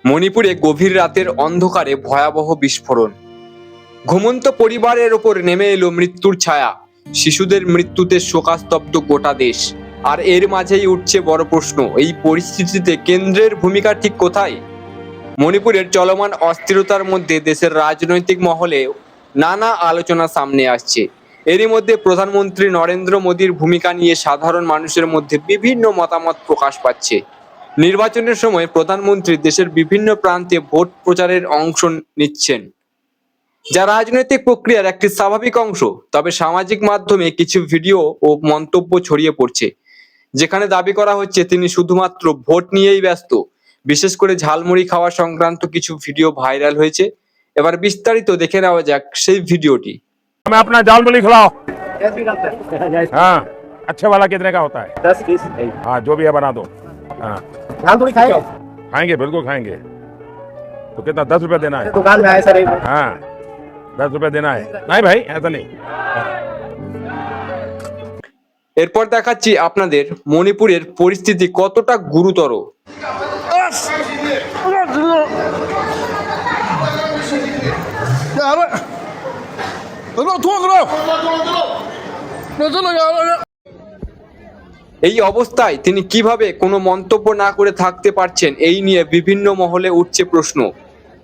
মণিপুরে গভীর রাতের অন্ধকারে ভয়াবহ বিস্ফোরণ। ঘুমন্ত পরিবারের ওপর নেমে এলো মৃত্যুর ছায়া। শিশুদের মৃত্যুতে শোকাস্তব্ধ গোটা দেশ। আর এর মাঝেই উঠছে বড় প্রশ্ন, এই পরিস্থিতিতে কেন্দ্রের ভূমিকা ঠিক কোথায়? মণিপুরের চলমান অস্থিরতার মধ্যে দেশের রাজনৈতিক মহলে নানা আলোচনা সামনে আসছে। এরই মধ্যে প্রধানমন্ত্রী নরেন্দ্র মোদীর ভূমিকা নিয়ে সাধারণ মানুষের মধ্যে বিভিন্ন মতামত প্রকাশ পাচ্ছে। নির্বাচনের সময় প্রধানমন্ত্রী দেশের বিভিন্ন প্রান্তে ভোট প্রচারের অংশ নিচ্ছেন, যা রাজনৈতিক প্রক্রিয়ার একটি স্বাভাবিক অংশ। তবে সামাজিক মাধ্যমে কিছু ভিডিও ও মন্তব্য ছড়িয়ে পড়ছে, যেখানে দাবি করা হচ্ছে তিনি শুধুমাত্র ভোট নিয়েই ব্যস্ত। বিশেষ করে ঝালমুড়ি খাওয়া সংক্রান্ত কিছু ভিডিও ভাইরাল হয়েছে। এবার বিস্তারিত দেখে নেওয়া যাক সেই ভিডিওটি। हमें अपना जाल मुली खिलाओ। कैसी करते हैं? हाँ, अच्छे वाला कितने का होता है? 10 20 हाँ, जो भी है बना दो। हाँ, झाल थोड़ी खाएगा खाएंगे, बिल्कुल खाएंगे। तो कितना 10 रुपए देना है? दुकान में आए सर एक हाँ, 10 रुपए देना है। नहीं भाई, ऐसा नहीं। এরপর দেখাচ্ছি আপনাদের মণিপুরের পরিস্থিতি কতটা গুরুতর। এই অবস্থায় তিনি কিভাবে কোনো মন্তব্য না করে থাকতে পারছেন, এই নিয়ে বিভিন্ন মহলে উঠছে প্রশ্ন।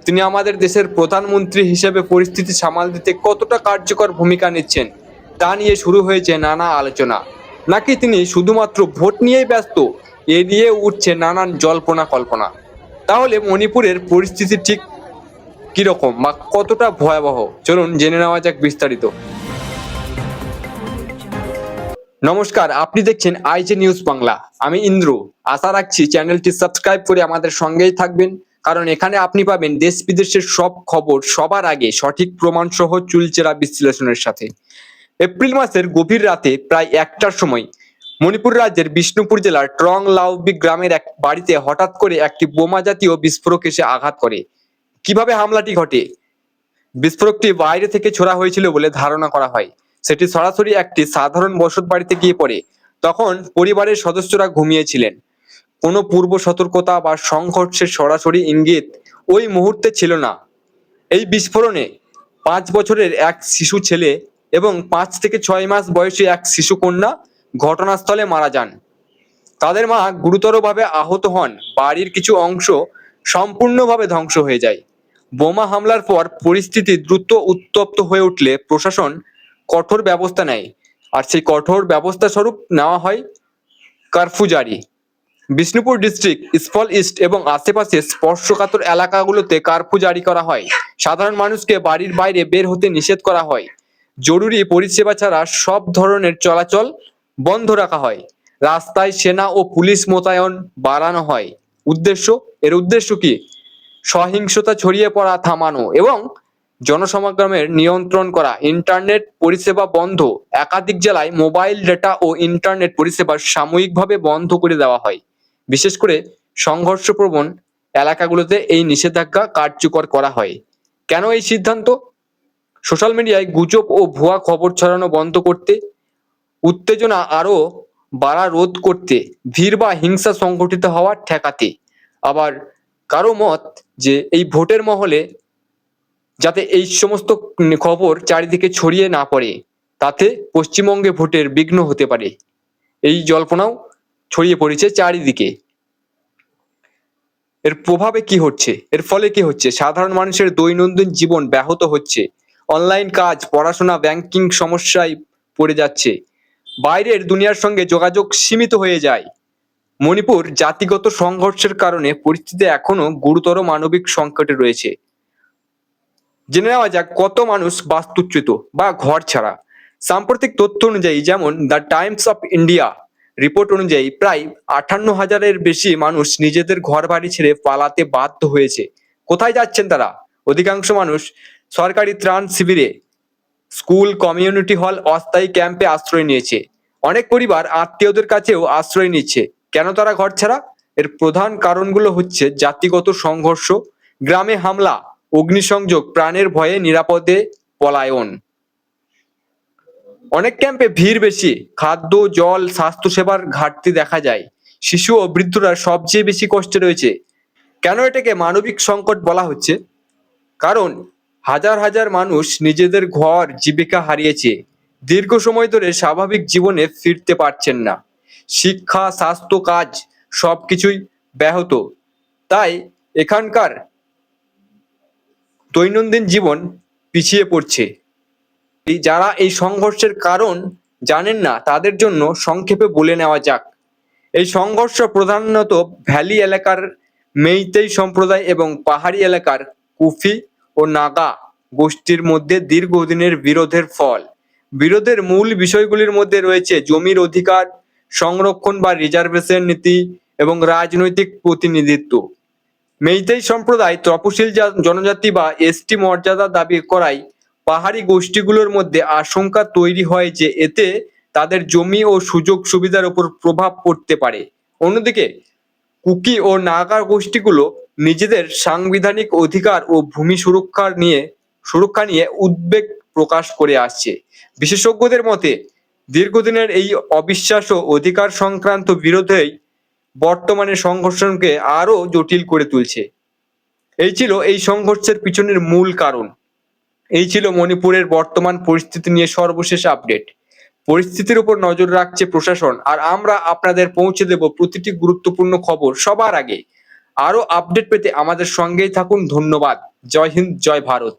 তিনি আমাদের দেশের প্রধানমন্ত্রী হিসেবে পরিস্থিতি সামাল দিতে কতটা কার্যকর ভূমিকা নিচ্ছেন, তা নিয়ে শুরু হয়েছে নানা আলোচনা। নাকি তিনি শুধুমাত্র ভোট নিয়েই ব্যস্ত, এ নিয়ে উঠছে নানান জল্পনা কল্পনা। তাহলে মণিপুরের পরিস্থিতি ঠিক কিরকম বা কতটা ভয়াবহ, চলুন জেনে নেওয়া যাক বিস্তারিত। নমস্কার, আপনি দেখছেন আইজে নিউজ বাংলা। আমি ইন্দ্র। আশা রাখছি চ্যানেলটি সাবস্ক্রাইব করে আমাদের সঙ্গেই থাকবেন, কারণ এখানে আপনি পাবেন দেশ বিদেশের সব খবর সবার আগে সঠিক প্রমাণ সহ চুলচেরা বিশ্লেষণের সাথে। এপ্রিল মাসের গভীর রাতে প্রায় 1টার সময় মণিপুর রাজ্যের বিষ্ণুপুর জেলার ট্রং লাউবি গ্রামের এক বাড়িতে হঠাৎ করে একটি বোমা জাতীয় বিস্ফোরক এসে আঘাত করে। কিভাবে হামলাটি ঘটে? বিস্ফোরকটি বাইরে থেকে ছোড়া হয়েছিল বলে ধারণা করা হয়। সেটি সরাসরি একটি সাধারণ বসত বাড়িতে গিয়ে পড়ে। তখন পরিবারের সদস্যরা ঘুমিয়েছিলেন। কোনো পূর্ব সতর্কতা বা সংঘর্ষের সরাসরি ইঙ্গিত ওই মুহূর্তে ছিল না। এই বিস্ফোরণে 5 বছরের এক শিশু ছেলে এবং 5 থেকে 6 মাস বয়সী এক শিশু কন্যা ঘটনাস্থলে মারা যান। তাদের মা গুরুতরভাবে আহত হন। বাড়ির কিছু অংশ সম্পূর্ণভাবে ধ্বংস হয়ে যায়। বোমা হামলার পর পরিস্থিতি দ্রুত উত্তপ্ত হয়ে উঠলে প্রশাসন কঠোর ব্যবস্থা নেয়, আর সেই কঠোর ব্যবস্থা স্বরূপ নেওয়া হয় কারফিউ জারি। বিষ্ণুপুর ডিস্ট্রিক্ট, ইস্ফল ইস্ট এবং আশেপাশের স্পর্শকাতর এলাকাগুলোতে কারফিউ জারি করা হয়। সাধারণ মানুষকে বাড়ির বাইরে বের হতে নিষেধ করা হয়। জরুরি পরিষেবা ছাড়া সব ধরনের চলাচল বন্ধ রাখা হয়। রাস্তায় সেনা ও পুলিশ মোতায়েন বাড়ানো হয়। এর উদ্দেশ্য কি? সহিংসতা ছড়িয়ে পড়া থামানো এবং জনসমাগমের নিয়ন্ত্রণ করা। ইন্টারনেট পরিষেবা বন্ধ। একাধিক জেলায় মোবাইল ডেটা ও ইন্টারনেট পরিষেবা সাময়িকভাবে বন্ধ করে দেওয়া হয়। বিশেষ করে সংঘর্ষপ্রবণ এলাকাগুলোতে এই নিষেধাজ্ঞা কার্যকর করা হয়। কেন এই সিদ্ধান্ত? সোশ্যাল মিডিয়ায় গুজব ও ভুয়া খবর ছড়ানো বন্ধ করতে, উত্তেজনা আরো বাড়া রোধ করতে, ভিড় বা হিংসা সংঘটিত হওয়া ঠেকাতে। আবার কারো মত যে এই ভোটের মহলে যাতে এই সমস্ত খবর চারিদিকে ছড়িয়ে না পড়ে, তাতে পশ্চিমবঙ্গে ভোটের বিঘ্ন হতে পারে। এই জল্পনাও ছড়িয়ে পড়েছে চারিদিকে। এর প্রভাবে কি হচ্ছে? এর ফলে কি হচ্ছে? সাধারণ মানুষের দৈনন্দিন জীবন ব্যাহত হচ্ছে। অনলাইন কাজ, পড়াশোনা, ব্যাংকিং সমস্যায় পড়ে যাচ্ছে। বাইরের দুনিয়ার সঙ্গে যোগাযোগ সীমিত হয়ে যায়। মণিপুর জাতিগত সংঘর্ষের কারণে পরিস্থিতি এখনো গুরুতর মানবিক সংকটে রয়েছে। জেনে নেওয়া যাক কত মানুষ বাস্তুচ্যুত বা ঘর ছাড়া। সাম্প্রতিক তথ্য অনুযায়ী, যেমন the Times of India report অনুযায়ী, প্রায় 58,000-এর বেশি মানুষ নিজেদের ঘর বাড়ি ছেড়ে পালাতে বাধ্য হয়েছে। কোথায় যাচ্ছেন তারা? অধিকাংশ মানুষ সরকারি ত্রাণ শিবিরে, স্কুল, কমিউনিটি হল, অস্থায়ী ক্যাম্পে আশ্রয় নিয়েছে। অনেক পরিবার আত্মীয়দের কাছেও আশ্রয় নিচ্ছে। কেন তারা ঘর ছাড়া? এর প্রধান কারণগুলো হচ্ছে জাতিগত সংঘর্ষ, গ্রামে হামলা, অগ্নিসংযোগ, প্রাণের ভয়ে নিরাপদে পলায়ন। অনেক ক্যাম্পে ভিড় বেশি, খাদ্য, জল, স্বাস্থ্যসেবার ঘাটতি দেখা যায়। শিশু ও বৃদ্ধরা সবচেয়ে বেশি কষ্টে রয়েছে। কেন এটাকে মানবিক সংকট বলা হচ্ছে? কারণ হাজার হাজার মানুষ নিজেদের ঘর জীবিকা হারিয়েছে, দীর্ঘ সময় ধরে স্বাভাবিক জীবনে ফিরতে পারছেন না। শিক্ষা, স্বাস্থ্য, কাজ সবকিছুই ব্যাহত। তাই এখানকার দৈনন্দিন জীবন পিছিয়ে পড়ছে। যারা এই সংঘর্ষের কারণ জানেন না তাদের জন্য সংক্ষেপে বলে নেওয়া যাক। এই সংঘর্ষ প্রধানত ভ্যালি এলাকার মেইতেই সম্প্রদায় এবং পাহাড়ি এলাকার কুফি ও নাগা গোষ্ঠীর মধ্যে দীর্ঘদিনের বিরোধের ফল। বিরোধের মূল বিষয়গুলির মধ্যে রয়েছে জমির অধিকার সংরক্ষণ বা রিজার্ভেশন নীতি এবং রাজনৈতিক প্রতিনিধিত্ব। মেইতেই সম্প্রদায় তপশিল জনজাতি বা এসটি মর্যাদা দাবি করায় পাহাড়ি গোষ্ঠীগুলোর মধ্যে আশঙ্কা তৈরি হয় যে এতে তাদের জমি ও সুযোগ সুবিধার উপর প্রভাব পড়তে পারে। অন্যদিকে কুকি ও নাগা গোষ্ঠীগুলো নিজেদের সাংবিধানিক অধিকার ও ভূমি সুরক্ষা নিয়ে উদ্বেগ প্রকাশ করে আসছে। বিশেষজ্ঞদের মতে দীর্ঘদিনের এই অবিশ্বাস ও অধিকার সংক্রান্ত বিরোধেই বর্তমানে সংঘর্ষকে আরো জটিল করে তুলছে। এই ছিল এই সংঘর্ষের পিছনের মূল কারণ। এই ছিল মণিপুরের বর্তমান পরিস্থিতি নিয়ে সর্বশেষ আপডেট। পরিস্থিতির উপর নজর রাখছে প্রশাসন, আর আমরা আপনাদের পৌঁছে দেব প্রতিটি গুরুত্বপূর্ণ খবর সবার আগে। আরো আপডেট পেতে আমাদের সঙ্গেই থাকুন। ধন্যবাদ। জয় হিন্দ, জয় ভারত।